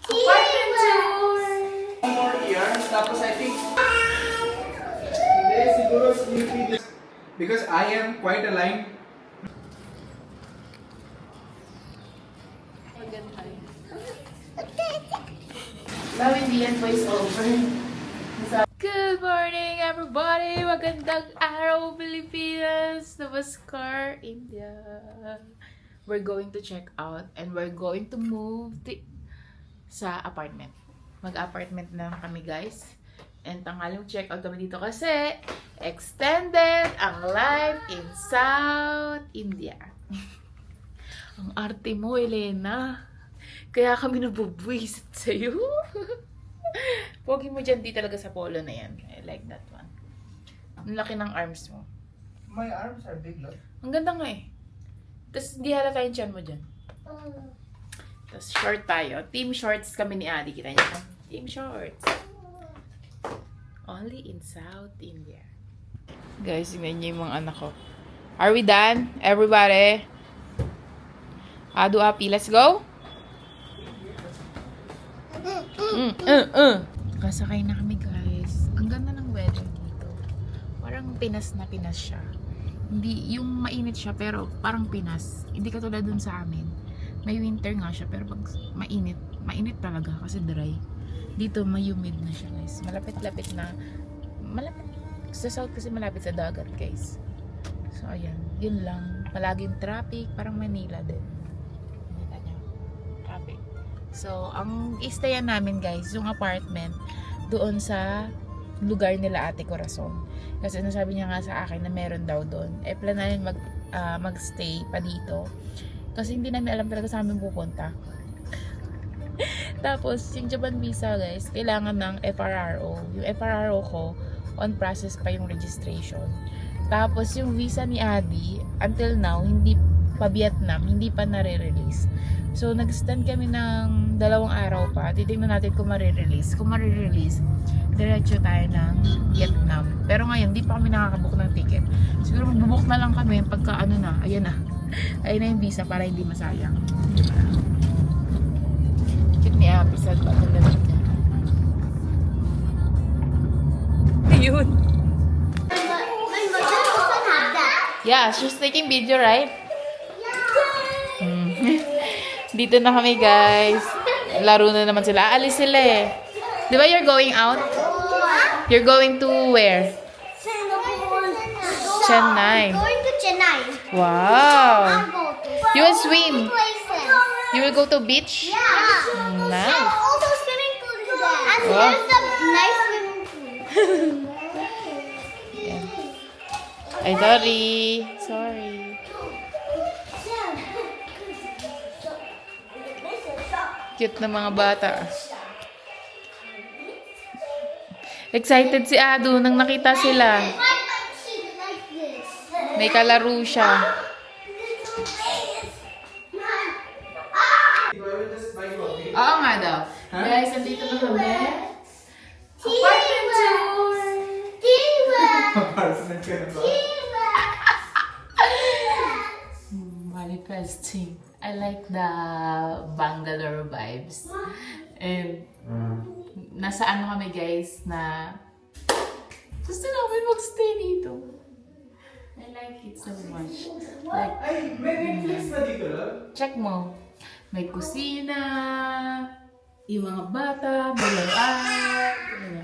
Apartment tour! More here, tapos I think hindi, siguro sleepy this because I am quite aligned. Now hindi yan voice over. Good morning everybody! Magandang araw Pilipinas! Namaskar, India! We're going to check out and we're going to move sa apartment. Mag-apartment na kami guys. And tanghaling check out kami dito kasi extended ang life in South India. Ang arte mo, Elena. Kaya kami nabubwisit sa'yo. Pogi mo dyan, di talaga sa polo na yan. I like that one. Ang laki ng arms mo. My arms are big, look. Ang ganda nga eh. Tapos hindi halata yung chan mo dyan. Tapos short tayo. Team shorts kami ni Adi. Kita niyo? Team shorts. Only in South India. Guys, tingnan niyo yung mga anak ko. Are we done? Everybody? Adu Api, let's go? Kasakay na kami guys. Ang ganda ng weather dito. Parang Pinas na Pinas siya. Hindi, yung mainit siya pero parang Pinas. Hindi katulad dun sa amin. May winter nga siya pero pag mainit talaga kasi dry. Dito may humid na siya guys. Malapit-lapit na. Sa south kasi malapit sa dagat guys. So ayan, yun lang. Palaging traffic, parang Manila din. Nakita niyo? Traffic. So, ang istayan namin guys, yung apartment doon sa lugar nila Ate Corazon. Kasi nasabi niya nga sa akin na meron daw doon. Plan namin magstay pa dito. Kasi hindi namin alam talaga sa amin pupunta. Tapos, yung Japan visa guys, kailangan ng FRRO. Yung FRRO ko, on process pa yung registration. Tapos, yung visa ni Adi, until now, hindi pa Vietnam, hindi pa nare-release. So, nag-stand kami ng 2 araw pa. Titignan natin kung marirelease. Kung marirelease, diretso tayo ng Vietnam. Pero ngayon, di pa kami nakakabook ng ticket. Siguro magbubook na lang kami pagka ano na. Ayan na. Ayan na yung visa para hindi masayang. Diba? Cute ni Abby. Sad ba? Ang lamit niya. Ayun. My mother also have that. Yeah, she's taking video, right? Dito na kami, guys. Laro na naman sila. Alis sila eh. Di ba you're going out? You're going to where? Chennai. Going to Chennai. Wow. I'll go to. You will swim. Places. You will go to beach? Yeah. Nice. And also swimming pool is there. And Wow. there's a nice swimming pool. Ay, sorry. Sorry. Cute na mga bata. Excited si Adu nang nakita sila. May kalaro siya. Oo nga daw. Guys, nandito na kami. Apartment tour! Apartment ka na ba? Manifesting. I like the Bangalore vibes. And nasa ano kami guys na gusto namin magstay dito. I like it so much. Like, Ay, may Netflix na dito, love? check mo. May kusina, yung mga bata, may laruan.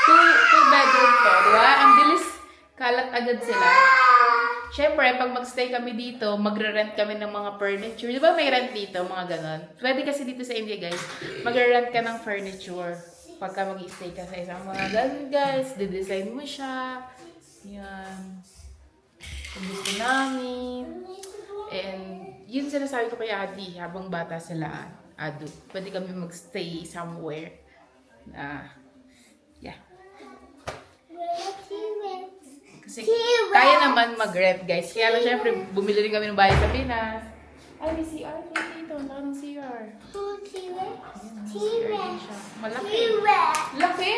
Two bedroom to, diba? Ang bilis kalat agad sila. Siyempre, pag magstay kami dito, magre-rent kami ng mga furniture. Di ba may rent dito, mga ganon? Pwede kasi dito sa India, guys. Magre-rent ka ng furniture. Pagka mag-stay ka sa isang mga ganon, guys. Didesign mo siya. Yan. Kung gusto namin. And, yun sinasabi ko kay Adi, habang bata sila, Adu. Pwede kami magstay somewhere. Yeah. Kasi kaya naman mag-rent, guys. Kaya lang syempre, bumili rin kami ng bahay sa Pinas. Ay, may CR dito. Ang laki ng CR. Ayan, siya. Malaki. Laki!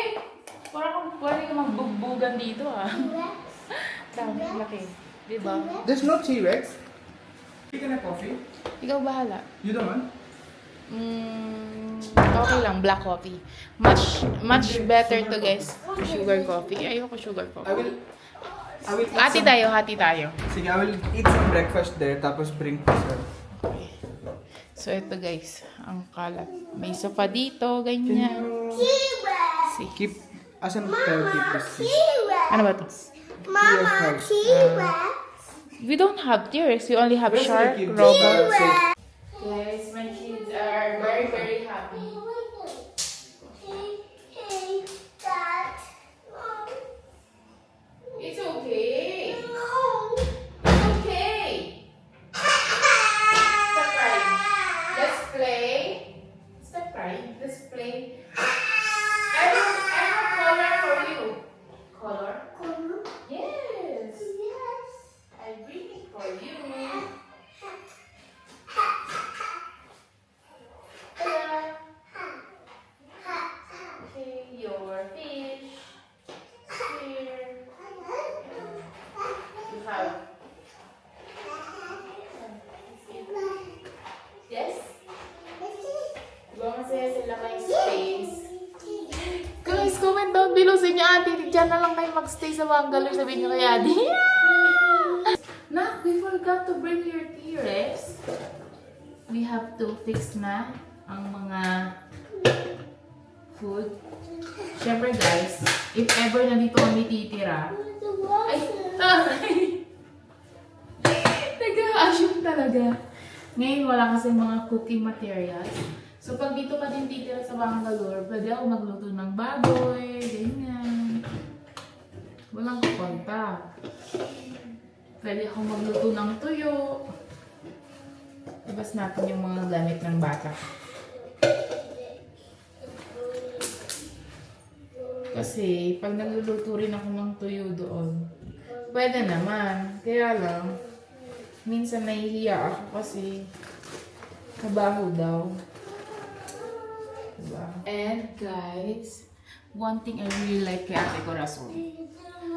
Parang pwede ka magbugbugan dito, ah. Dami, laki. Diba? There's no T-Rex. You can have coffee? Ikaw bahala. You don't want? Okay lang, black coffee. Much better to guys. Sugar coffee. Ayoko sugar I coffee. will eat Hati tayo. Sige, I will eat some breakfast there, tapos bring pizza. Okay. So, ito guys, ang kalat. May sofa dito, Can ganyan. you See. keep, asan tayo keep this? Ano ba to? Mama, T-Rex. We don't have tears. We only have Where's the shark, kid? robot. Say, Guys, my kids are very, very happy. It's okay. It's okay. Stop crying. Let's play. Stop crying. Let's play. I have color for you. Color? Yes. I bring it for you. Ta-da. Okay, your fish. Here. You have. Yes? Masaya sila may space. Guys, comment down below sa inyo, Ate. Diyan na lang kayo magstay sa Bangalore. Sabihin nyo kay Ate. Nak, we forgot to bring your T-Rex. We have to fix na ang mga food. Siyempre guys, if ever nandito kami titira, ay, taray! Nag-a-assume talaga. Ngayon wala kasi mga cooking materials. So pag dito ka din titira sa Bangalore, pwede ako magluto ng baboy, ganyan. Walang kukonta. Pwede ako magluto ng tuyo. Ibas natin yung mga gamit ng bata. Kasi pag nagluluto rin ako ng tuyo doon, pwede naman. Kaya lang, minsan nahihiya ako kasi kabaho daw. Diba? And guys, one thing I really like kay Ate Corazon.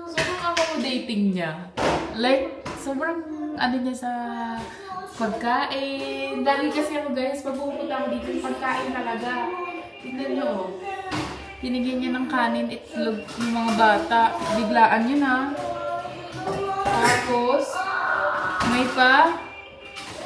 Sobrang accommodating niya. Like, sobrang ano niya sa pagkain. Lagi kasi ako guys, pag pupunta ako dito, yung pagkain talaga. Tignan nyo. Binigyan niya ng kanin, itlog yung mga bata. Biglaan yun ha. Tapos, may pa,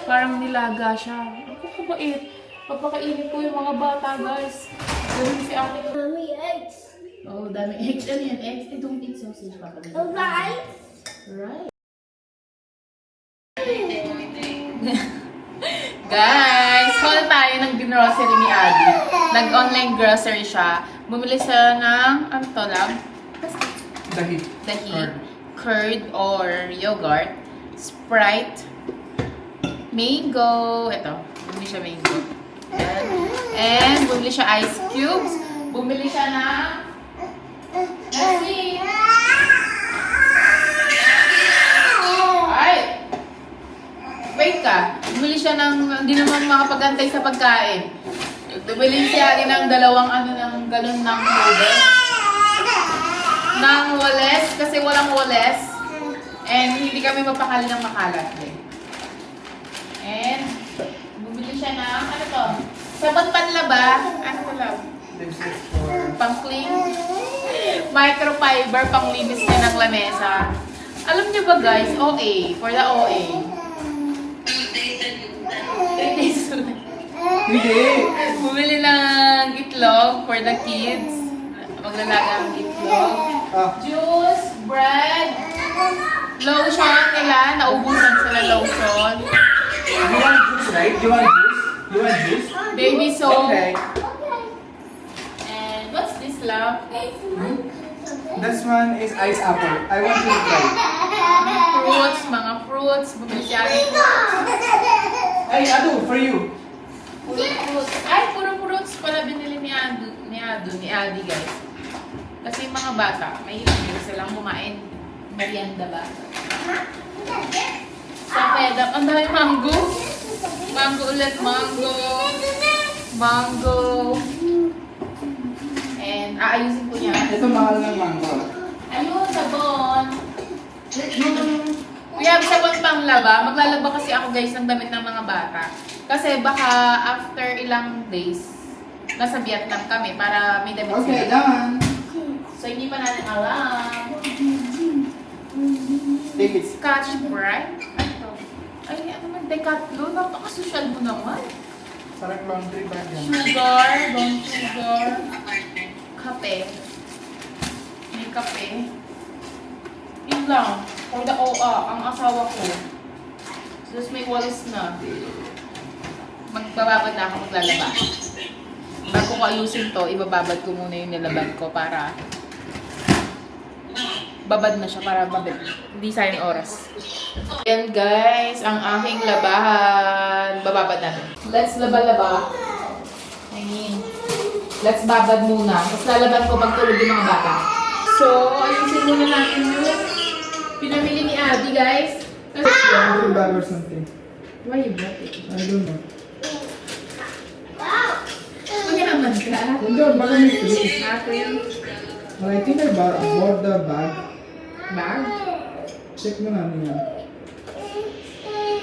parang nilaga siya. Ang kakabait. Papakainin ko yung mga bata guys. Ganun si Ate. Mommy, eggs. Oh, dami eggs. Ano yan? Eggs? I don't eat sausage, Papa. Alright. Right. Guys, call tayo ng grocery ni Adi. Nag-online grocery siya. Bumili siya ng, ano to lang? Dahi. Curd or yogurt, Sprite, mango. Ito, bumili siya mango. Yan. And bumili siya ice cubes. Bumili siya ng Nessie. Ay! Wait ka. Bumili siya ng, hindi naman makapagantay sa pagkain. Bumili siya din ng dalawang ng galon ng noodles. Ng woles, kasi walang woles. And hindi kami mapakali ng makalat din. And bumili siya ng, ano to? Sabon panlaba. Ano to lang? This is for... Pang-clean. Microfiber, pang-linis niya ng lamesa. Alam niyo ba guys, OA, for the OA. 3 days ulit. Hindi! Bumili ng itlog for the kids. Maglalaga ng itlog. Juice, bread, lotion nila. Naubusan sila lotion. You want juice, right? You want juice? You want juice? Baby soap. Okay. And what's this, love? This one is ice apple. I want you to try. Mga fruits. Bumili siya rin. Ay, Adu, for you. Puro fruits. Ay, puro fruits pala binili ni Adi guys. Kasi yung mga bata, may hindi silang kumain. Merienda ba? Sa fed up. Ang dami mango. Mango ulit, mango. Mango. And aayusin ko niya. Ito mahal ng mango. Ayun, sabon. Kuya, isa pang panglaba. Maglalaba kasi ako guys ng damit ng mga bata. Kasi baka after ilang days, nasa Vietnam kami para may damit Okay, sila. done. So hindi pa natin alam. Take it. Scotch Brite? Ano? Ay, ano man, Decathlon? Napaka-social mo naman. Sarang laundry bag yan. Sugar, brown sugar, kape. May kape. Yun lang. For the OA, ang asawa ko. Tapos may walis na. Magbababad na ako maglalaba. Bago ko ayusin to, ibababad ko muna yung nilabad ko para babad na siya para babad. Hindi sayang oras. Yan guys, ang aking labahan. Bababad natin. Let's laba-laba. I mean, let's babad muna. Tapos lalaban ko pagtulog yung mga bata. So, ayusin muna natin yung pinamili ni Abby guys. Kasi, Laundry bag or something. why you bought it? I don't know. Mayaman ka. Hindi, baka may free. Ako yun. Well, I think I bought the bag. Bag? Check mo namin yan.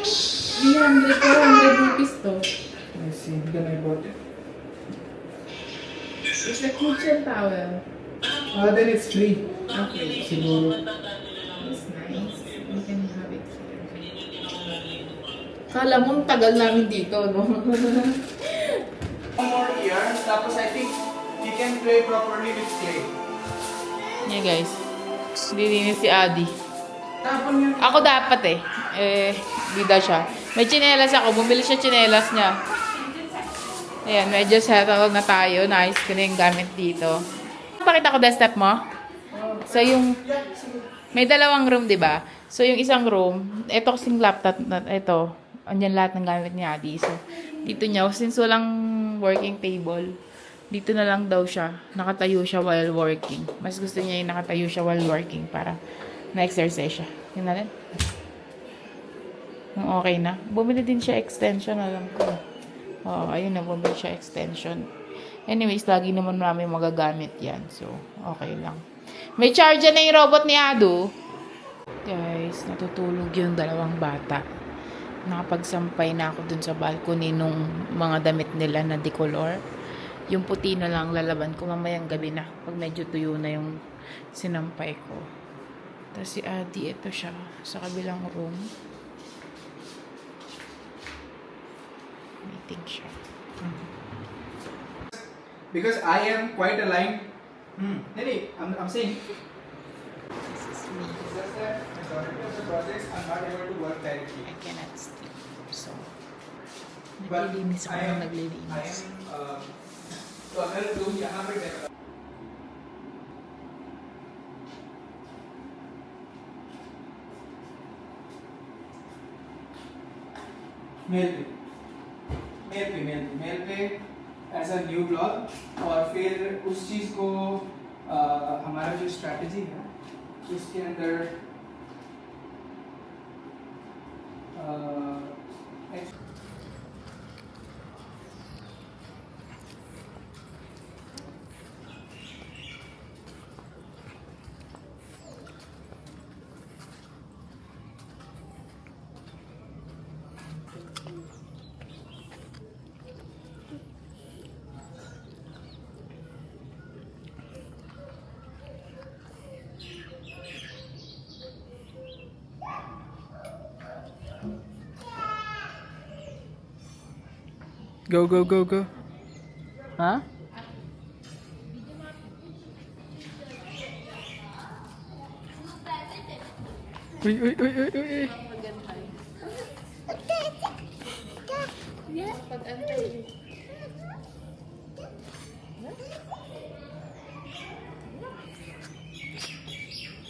300, 400 rupees to. I see. Then I bought it. It's a kitchen towel. Then it's free. Okay. Siguro. It's nice. You can have it here. Kala mo, ang tagal namin dito, no? One more here. Tapos I think you can play properly with clay. Yeah, guys. Dininis si Adi. Tapon yun. Ako dapat eh. Di daw siya. May tsinelas ako. Bumili siya tsinelas niya. Ayan, medyo settle na tayo. Nice ko na yung gamit dito. Pakita ko desktop mo. So, yung... May dalawang room, di ba? So, yung isang room, ito kasing laptop na ito. Andyan lahat ng gamit ni Adi. So, dito niya, since walang working table, dito na lang daw siya. Nakatayo siya while working. Mas gusto niya yung nakatayo siya while working para na-exercise siya. Yun na rin. Okay na. Bumili din siya extension, alam ko. Oo, ayun na, bumili siya extension. Anyways, lagi naman namin magagamit yan. So, okay lang. May charger na yung robot ni Adu. Guys, natutulog yung dalawang bata. Nakapagsampay na ako dun sa balcony nung mga damit nila na decolor. Yung puti na lang lalaban ko mamayang gabi na. Pag medyo tuyo na yung sinampay ko. Tapos si Adi, ito siya. Sa kabilang room. Meeting siya. Because I am quite aligned. Nini, I'm saying. This is me. It's just that majority of the projects I'm not able to work directly. I cannot sleep. So, But naglilinis ako I ng am, naglilinis. तो अगर तुम यहाँ पे देखो मेल पे as a new blog और फिर उस चीज़ को हमारा जो स्ट्रैटेजी है उसके अंदर Go, go, go, go. Ha? Uy, uy, uy, uy, uy.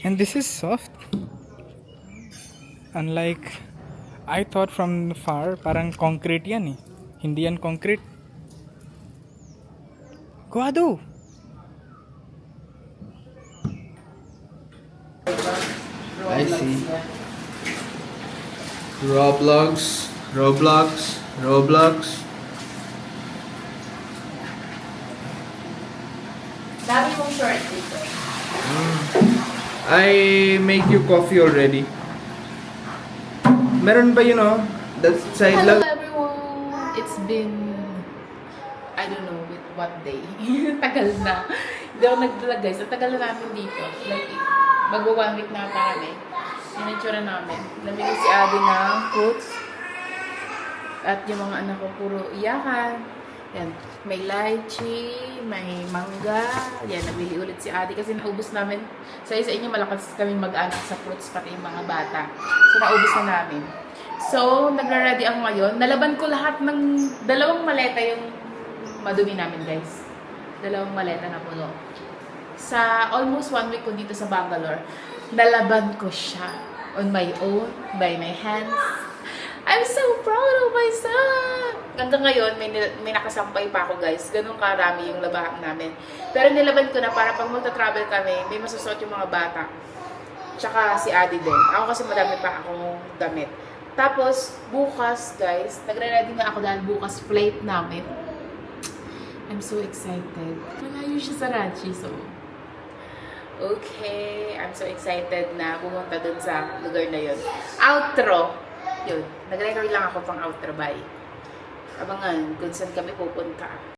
And this is soft. Unlike I thought from far, parang concrete yan eh. Hindi yan concrete. Guado! I see. Roblox. Dami mong short dito. I make you coffee already. Meron ba yun oh? That side Hello lang? everyone! It's been, I don't know with what day. Tagal na. Hindi ako nagdalag guys. Ang tagal na namin dito. Like, magwa 1 week na pa kami. Yung itsura namin. Namili si Adi ng fruits. At yung mga anak ko puro iyakan. Yan. May lychee, may mangga. Yan, nabili ulit si Adi kasi naubos namin. Sa inyo malakas kami mag-anak sa fruits pati yung mga bata. So, naubos na namin. So, nagra-ready ako ngayon. Nalaban ko lahat ng 2 maleta yung madumi namin, guys. 2 maleta na puno. Sa almost 1 week ko dito sa Bangalore, nalaban ko siya on my own, by my hands. I'm so proud of myself! Hanggang ngayon, may nakasampay pa ako, guys. Ganun karami yung labahan namin. Pero nilaban ko na para pag magta-travel kami, may masusot yung mga bata. Tsaka si Adi din. Ako kasi madami pa akong damit. Tapos, bukas, guys, nagre-ready na ako dahil bukas flight namin. I'm so excited. Malayo siya sa Ranchi, so... Okay, I'm so excited na pumunta dun sa lugar na yun. Outro! Yun, nag-record lang ako pang outro, bye. Abangan kung saan kami pupunta.